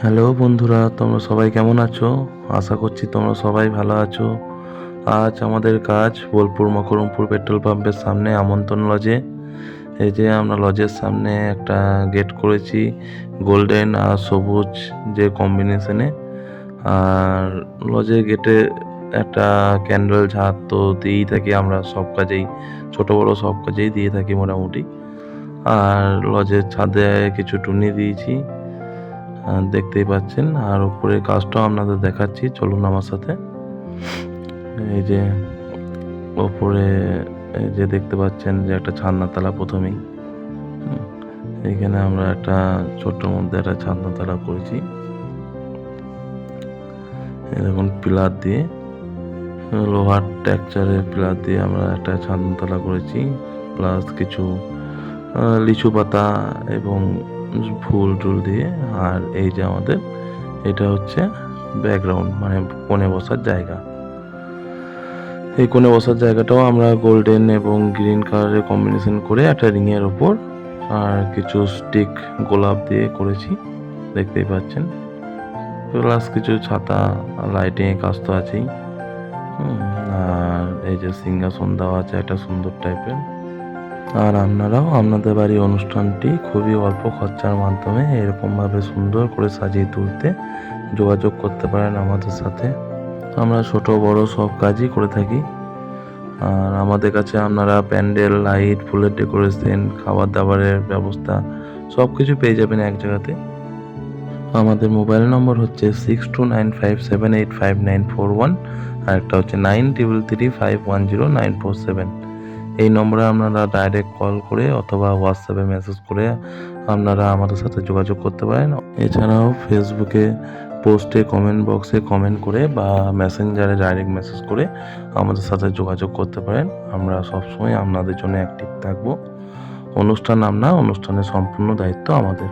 Hello বন্ধুরা, তোমরা সবাই কেমন আছো? আশা করছি তোমরা সবাই ভালো আছো। আজ আমাদের কাজ বোলপুর মকরমপুর পেট্রোল পাম্পের সামনে আমন্ত্রণ লজে। এই যে আমরা লজের সামনে একটা গেট করেছি গোল্ডেন আর সবুজ যে কম্বিনেশনে। আর লজের গেটে একটা ক্যান্ডেল ঝাড় তো দিয়েই থাকি আমরা, সব কাজেই ছোট বড় সব কাজেই দিয়ে থাকি মোটামুটি। আর লজের ছাদে কিছু টুনি দিয়েছি, দেখতেই পাচ্ছেন। আর উপরে কাজটাও আপনাদের দেখাচ্ছি, চলুন আমার সাথে। এই যে ওপরে এই যে দেখতে পাচ্ছেন যে একটা ছাদনাতলা প্রথমেই, এইখানে আমরা একটা ছোট্ট মধ্যে একটা ছাদনাতলা করেছি। দেখুন পিলার দিয়ে, লোহার টেক্সচারের পিলার দিয়ে আমরা একটা ছাদনাতলা করেছি, প্লাস কিছু লিচু পাতা এবং ফুল টুল দিয়ে। আর এই যে আমাদের এটা হচ্ছে ব্যাকগ্রাউন্ড, মানে কোণে বসার জায়গা। এই কোণে বসার জায়গাটাও আমরা গোল্ডেন এবং গ্রিন কালারের কম্বিনেশন করে একটা রিংয়ের ওপর আর কিছু স্টিক গোলাপ দিয়ে করেছি, দেখতেই পাচ্ছেন। প্লাস কিছু ছাতা, লাইটিংয়ের কাজ তো আছেই। আর এই যে সিংহাসন দেওয়া আছে একটা সুন্দর টাইপের। আর আপনারাও আপনাদের বাড়ির অনুষ্ঠানটি খুবই অল্প খরচার মাধ্যমে এরকমভাবে সুন্দর করে সাজিয়ে তুলতে যোগাযোগ করতে পারেন আমাদের সাথে। আমরা ছোট বড় সব কাজই করে থাকি। আর আমাদের কাছে আপনারা প্যান্ডেল, লাইট, ফুলের ডেকোরেশন, খাবার দাবারের ব্যবস্থা সব কিছু পেয়ে যাবেন এক জায়গাতে। আমাদের মোবাইল নম্বর হচ্ছে 6295785941, আর একটা হচ্ছে 9333510947। এই নম্বরে আপনারা ডাইরেক্ট কল করে অথবা হোয়াটসঅ্যাপে মেসেজ করে আপনারা আমাদের সাথে যোগাযোগ করতে পারেন। এছাড়াও ফেসবুকে পোস্টে কমেন্ট বক্সে কমেন্ট করে বা মেসেঞ্জারে ডাইরেক্ট মেসেজ করে আমাদের সাথে যোগাযোগ করতে পারেন। আমরা সবসময় আপনাদের জন্য অ্যাক্টিভ থাকবো। অনুষ্ঠানের সম্পূর্ণ দায়িত্ব আমাদের।